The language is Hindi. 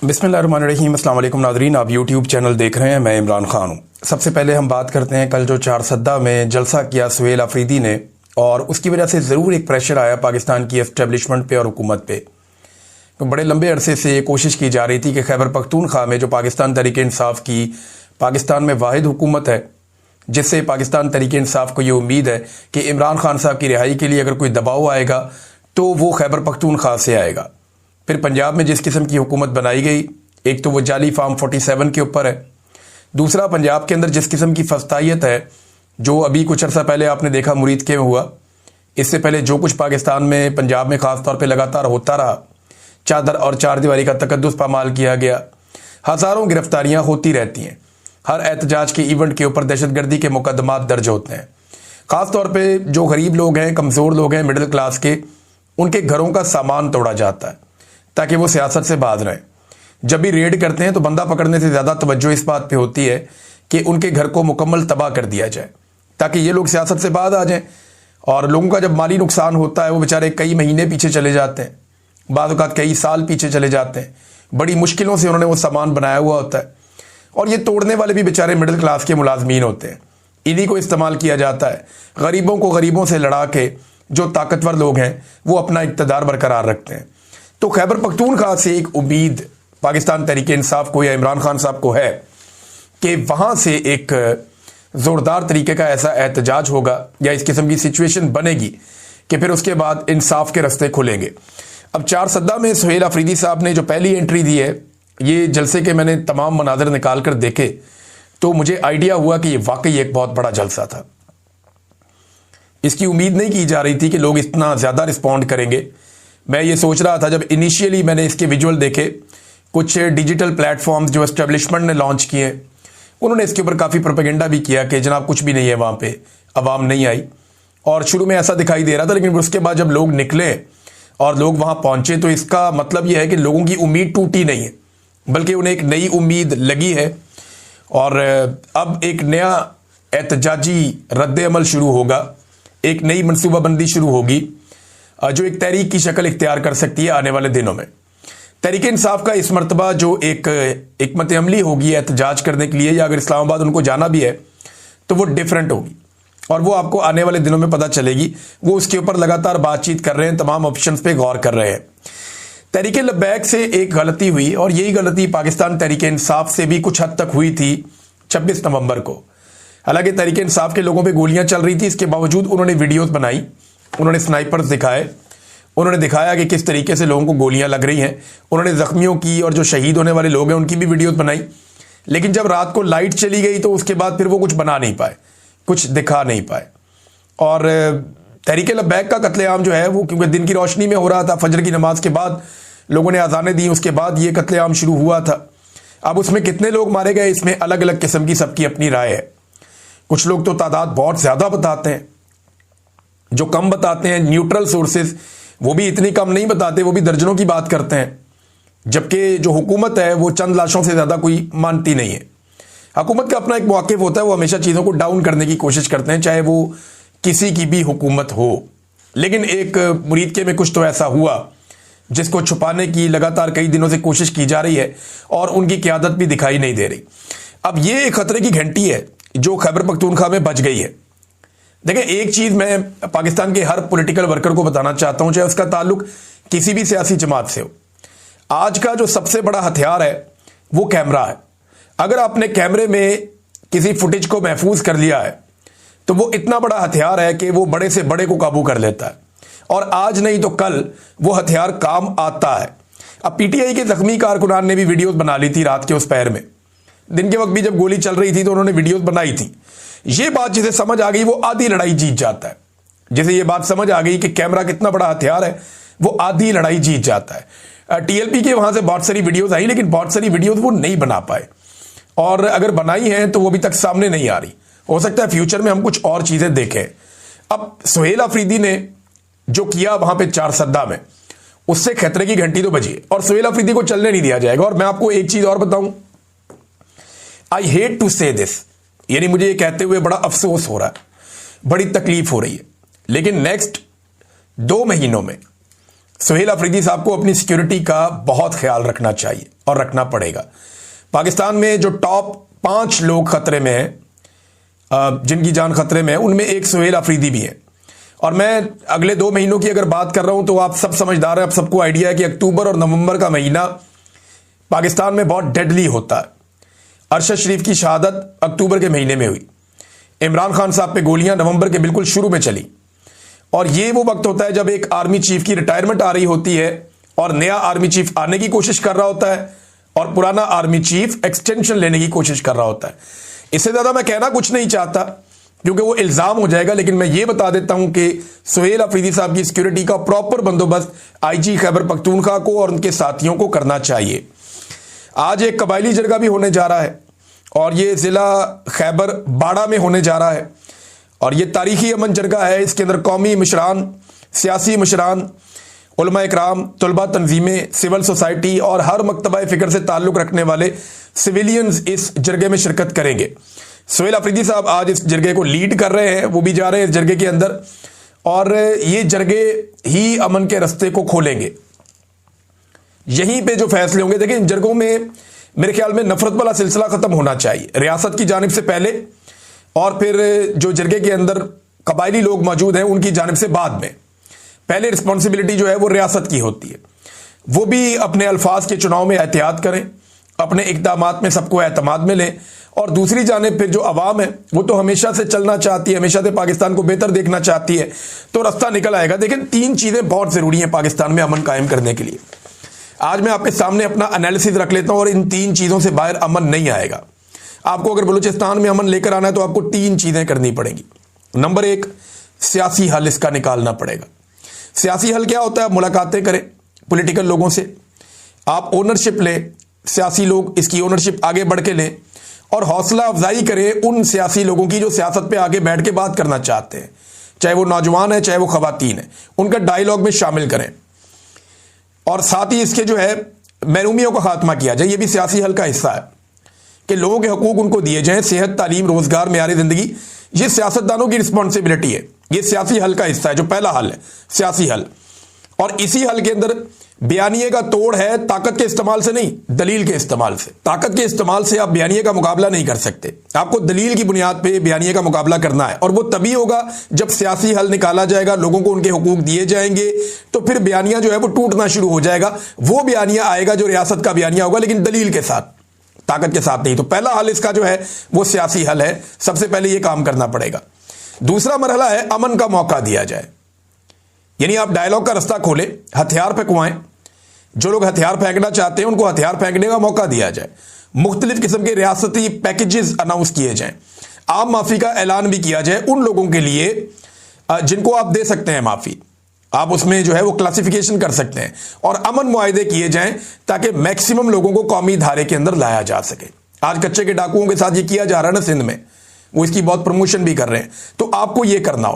बिस्मिल्लाहिर्रहमानिर्रहीम। अस्सलाम वालेकुम नाज़रीन, आप यूट्यूब चैनल देख रहे हैं। मैं इमरान खान हूँ। सबसे पहले हम बात करते हैं कल जो चारसद्दा में जलसा किया सुहेल अफरीदी ने, और उसकी वजह से ज़रूर एक प्रेशर आया पाकिस्तान की एस्टेब्लिशमेंट पे और हुकूमत पे। तो बड़े लंबे अरसे से ये कोशिश की जा रही थी कि खैबर पख्तूनख्वा में जो पाकिस्तान तहरीक इंसाफ की पाकिस्तान में वाहिद हुकूमत है, जिससे पाकिस्तान तहरीक इंसाफ को ये उम्मीद है कि इमरान खान साहब की रिहाई के लिए अगर कोई दबाव आएगा तो वो खैबर पख्तूनख्वा से आएगा। फिर पंजाब में जिस किस्म की हुकूमत बनाई गई, एक तो वो जाली फार्म 47 के ऊपर है, दूसरा पंजाब के अंदर जिस किस्म की फस्तायत है, जो अभी कुछ अर्सा पहले आपने देखा मुरीदके में हुआ, इससे पहले जो कुछ पाकिस्तान में पंजाब में ख़ास तौर पे लगातार होता रहा, चादर और चार दीवारी का तकद्दुस पामाल किया गया, हज़ारों गिरफ्तारियाँ होती रहती हैं, हर एहतजाज के इवेंट के ऊपर दहशतगर्दी के मुकदमात दर्ज होते हैं। ख़ास तौर पे जो गरीब लोग हैं, कमज़ोर लोग हैं, मिडिल क्लास के, उनके घरों का सामान तोड़ा जाता है ताकि वो सियासत से बाज रहें। जब भी रेड करते हैं तो बंदा पकड़ने से ज़्यादा तवज्जो इस बात पे होती है कि उनके घर को मुकम्मल तबाह कर दिया जाए ताकि ये लोग सियासत से बाज आ जाएं। और लोगों का जब माली नुकसान होता है वो बेचारे कई महीने पीछे चले जाते हैं, बाद औक़ात कई साल पीछे चले जाते हैं। बड़ी मुश्किलों से उन्होंने वो सामान बनाया हुआ होता है, और ये तोड़ने वाले भी बेचारे मिडिल क्लास के मुलाजमीन होते हैं। इन्हीं को इस्तेमाल किया जाता है गरीबों को गरीबों से लड़ा के। जो ताकतवर लोग हैं वो अपना इक़्तिदार बरकरार रखते हैं। तो खैबर पख्तूनख्वा से एक उम्मीद पाकिस्तान तहरीक इंसाफ को या इमरान खान साहब को है कि वहाँ से एक ज़ोरदार तरीके का ऐसा एहतजाज होगा या इस किस्म की सिचुएशन बनेगी कि फिर उसके बाद इंसाफ के रास्ते खुलेंगे। अब चारसद्दा में सुहेल अफरीदी साहब ने जो पहली एंट्री दी है, ये जलसे के मैंने तमाम मनाज़र निकाल कर देखे तो मुझे आइडिया हुआ कि ये वाकई एक बहुत बड़ा जलसा था। इसकी उम्मीद नहीं की जा रही थी कि लोग इतना ज़्यादा रिस्पॉन्ड करेंगे। मैं ये सोच रहा था, जब इनिशियली मैंने इसके विजुअल देखे, कुछ डिजिटल प्लेटफॉर्म्स जो एस्टेब्लिशमेंट ने लॉन्च किए, उन्होंने इसके ऊपर काफ़ी प्रोपेगेंडा भी किया कि जनाब कुछ भी नहीं है, वहाँ पे अवाम नहीं आई। और शुरू में ऐसा दिखाई दे रहा था, लेकिन उसके बाद जब लोग निकले और लोग वहाँ पहुँचे तो इसका मतलब यह है कि लोगों की उम्मीद टूटी नहीं है, बल्कि उन्हें एक नई उम्मीद लगी है। और अब एक नया एहतजाजी रद्द अमल शुरू होगा, एक नई मनसूबाबंदी शुरू होगी जो एक तहरीक की शक्ल इख्तियार कर सकती है आने वाले दिनों में। तहरीक इंसाफ का इस मरतबा जो एक हिकमत अमली होगी एहतजाज करने के लिए, या अगर इस्लामाबाद उनको जाना भी है तो वो डिफरेंट होगी, और वो आपको आने वाले दिनों में पता चलेगी। वो उसके ऊपर लगातार बातचीत कर रहे हैं, तमाम ऑप्शंस पे गौर कर रहे हैं। तहरीक लब्बैक से एक गलती हुई, और यही गलती पाकिस्तान तहरीक इंसाफ से भी कुछ हद तक हुई थी 26 नवंबर को। हालांकि तहरीक इंसाफ के लोगों पे गोलियां चल रही थी, इसके बावजूद उन्होंने वीडियोस बनाई, उन्होंने स्नाइपर्स दिखाए, उन्होंने दिखाया कि किस तरीके से लोगों को गोलियां लग रही हैं। उन्होंने ज़ख्मियों की और जो शहीद होने वाले लोग हैं उनकी भी वीडियोस बनाई। लेकिन जब रात को लाइट चली गई तो उसके बाद फिर वो कुछ बना नहीं पाए, कुछ दिखा नहीं पाए। और तहरीक लब्बैक का कत्लेआम जो है वो क्योंकि दिन की रोशनी में हो रहा था, फजर की नमाज के बाद लोगों ने अज़ानें दी, उसके बाद ये कत्लेआम शुरू हुआ था। अब उसमें कितने लोग मारे गए, इसमें अलग अलग किस्म की सबकी अपनी राय है। कुछ लोग तो तादाद बहुत ज़्यादा बताते हैं, जो कम बताते हैं न्यूट्रल सोर्सेज वो भी इतनी कम नहीं बताते, वो भी दर्जनों की बात करते हैं। जबकि जो हुकूमत है वो चंद लाशों से ज़्यादा कोई मानती नहीं है। हुकूमत का अपना एक मौक़िफ़ होता है, वो हमेशा चीज़ों को डाउन करने की कोशिश करते हैं, चाहे वो किसी की भी हुकूमत हो। लेकिन एक मुरीदके में कुछ तो ऐसा हुआ जिसको छुपाने की लगातार कई दिनों से कोशिश की जा रही है, और उनकी क़यादत भी दिखाई नहीं दे रही। अब ये एक खतरे की घंटी है जो खैबर पख्तूनख्वा में बज गई है। देखिए, एक चीज़ मैं पाकिस्तान के हर पॉलिटिकल वर्कर को बताना चाहता हूं, चाहे उसका ताल्लुक किसी भी सियासी जमात से हो, आज का जो सबसे बड़ा हथियार है वो कैमरा है। अगर आपने कैमरे में किसी फुटेज को महफूज कर लिया है तो वो इतना बड़ा हथियार है कि वो बड़े से बड़े को काबू कर लेता है, और आज नहीं तो कल वो हथियार काम आता है। अब पीटीआई के जख्मी कारकुनान ने भी वीडियोस बना ली थी रात के उस पहर में, दिन के वक्त भी जब गोली चल रही थी तो उन्होंने वीडियोस बनाई थी। ये बात जिसे समझ आ गई वो आधी लड़ाई जीत जाता है। जिसे ये बात समझ आ गई कि कैमरा कितना बड़ा हथियार है, वो आधी लड़ाई जीत जाता है। टीएलपी के वहां से बहुत सारी वीडियोस आई, लेकिन बहुत सारी वीडियोस वो नहीं बना पाए, और अगर बनाई हैं तो वो अभी तक सामने नहीं आ रही। हो सकता है फ्यूचर में हम कुछ और चीजें देखें। अब सुहेल अफरीदी ने जो किया वहां पे चारसद्दा में, उससे खतरे की घंटी तो बजी, और सुहेल अफरीदी को चलने नहीं दिया जाएगा। और मैं आपको एक चीज और बताऊं, आई हेट टू से दिस, यानी मुझे ये कहते हुए बड़ा अफसोस हो रहा है, बड़ी तकलीफ हो रही है, लेकिन नेक्स्ट 2 महीनों में सुहेल अफरीदी साहब को अपनी सिक्योरिटी का बहुत ख्याल रखना चाहिए और रखना पड़ेगा। पाकिस्तान में जो टॉप 5 लोग खतरे में हैं, जिनकी जान खतरे में है, उनमें एक सुहेल अफरीदी भी है। और मैं अगले 2 महीनों की अगर बात कर रहा हूं तो आप सब समझदार हैं, आप सबको आइडिया है कि अक्टूबर और नवंबर का महीना पाकिस्तान में बहुत डेडली होता है। अरशद शरीफ की शहादत अक्टूबर के महीने में हुई, इमरान खान साहब पे गोलियां नवंबर के बिल्कुल शुरू में चली, और ये वो वक्त होता है जब एक आर्मी चीफ की रिटायरमेंट आ रही होती है और नया आर्मी चीफ आने की कोशिश कर रहा होता है और पुराना आर्मी चीफ एक्सटेंशन लेने की कोशिश कर रहा होता है। इससे ज्यादा मैं कहना कुछ नहीं चाहता क्योंकि वो इल्जाम हो जाएगा, लेकिन मैं ये बता देता हूं कि सुहेल अफरीदी साहब की सिक्योरिटी का प्रॉपर बंदोबस्त आईजी खैबर पख्तूनख्वा को और उनके साथियों को करना चाहिए। आज एक कबायली जरगा भी होने जा रहा है और ये जिला खैबर बाड़ा में होने जा रहा है, और ये तारीखी अमन जरगा है। इसके अंदर कौमी मशरान, सियासी मशरान, उलमा इकराम, तलबा तंजीमें, सिविल सोसाइटी और हर मकतबा फ़िक्र से ताल्लुक़ रखने वाले सिविलियंस इस जरगे में शिरकत करेंगे। सुहेल अफरीदी साहब आज इस जरगे को लीड कर रहे हैं, वो भी जा रहे हैं इस जरगे के अंदर, और ये जरगे ही अमन के रास्ते को खोलेंगे। यहीं पे जो फैसले होंगे, देखिए इन जरगों में मेरे ख्याल में नफरत वाला सिलसिला खत्म होना चाहिए रियासत की जानिब से पहले, और फिर जो जरगे के अंदर कबायली लोग मौजूद हैं उनकी जानिब से बाद में। पहले रिस्पॉन्सिबिलिटी जो है वो रियासत की होती है, वो भी अपने अल्फाज के चुनाव में एहतियात करें, अपने इक़दामात में सबको एतमाद में लें। और दूसरी जानिब फिर जो अवाम है वो तो हमेशा से चलना चाहती है, हमेशा से पाकिस्तान को बेहतर देखना चाहती है, तो रास्ता निकल आएगा। लेकिन 3 चीज़ें बहुत ज़रूरी हैं पाकिस्तान में अमन कायम करने के लिए। आज मैं आपके सामने अपना एनालिसिस रख लेता हूं, और इन 3 चीज़ों से बाहर अमन नहीं आएगा। आपको अगर बलूचिस्तान में अमन लेकर आना है तो आपको 3 चीज़ें करनी पड़ेंगी। नंबर 1, सियासी हल इसका निकालना पड़ेगा। सियासी हल क्या होता है? आप मुलाकातें करें पॉलिटिकल लोगों से, आप ओनरशिप लें, सियासी लोग इसकी ओनरशिप आगे बढ़ के लें, और हौसला अफजाई करें उन सियासी लोगों की जो सियासत पे आगे बैठ के बात करना चाहते हैं, चाहे वो नौजवान है चाहे वो खवातीन है, उनका डायलॉग में शामिल करें। और साथ ही इसके जो है महरूमियों का खात्मा किया जाए, ये भी सियासी हल का हिस्सा है कि लोगों के हकूक उनको दिए जाएं, सेहत, तालीम, रोजगार, मेयारी जिंदगी, ये सियासतदानों की रिस्पॉन्सिबिलिटी है। ये सियासी हल का हिस्सा है, जो पहला हल है सियासी हल। और इसी हल के अंदर बयानिए का तोड़ है ताकत के इस्तेमाल से नहीं, दलील के इस्तेमाल से। ताकत के इस्तेमाल से आप बयानिए का मुकाबला नहीं कर सकते, आपको दलील की बुनियाद पे बयानिए का मुकाबला करना है, और वो तभी होगा जब सियासी हल निकाला जाएगा, लोगों को उनके हुकूक दिए जाएंगे, तो फिर बयानिया जो है वो टूटना शुरू हो जाएगा। वो बयानिया आएगा जो रियासत का बयानिया होगा, लेकिन दलील के साथ, ताकत के साथ नहीं। तो पहला हल इसका जो है वो सियासी हल है, सबसे पहले ये काम करना पड़ेगा। दूसरा मरहला है अमन का मौका दिया जाए, यानी आप डायलॉग का रास्ता खोलें, हथियार फेंकवाएं, जो लोग हथियार फेंकना चाहते हैं उनको हथियार फेंकने का मौका दिया जाए, मुख्तलिफ किस्म के रियासती पैकेजेस अनाउंस किए जाएं, आम माफी का ऐलान भी किया जाए उन लोगों के लिए जिनको आप दे सकते हैं माफी, आप उसमें जो है वो क्लासिफिकेशन कर सकते हैं, और अमन मुआहदे किए जाएं ताकि मैक्सिमम लोगों को कौमी धारे के अंदर लाया जा सके। आज कच्चे के डाकुओं के साथ ये किया जा रहा है ना सिंध में, वो इसकी बहुत प्रमोशन भी कर रहे हैं, तो आपको ये करना होगा।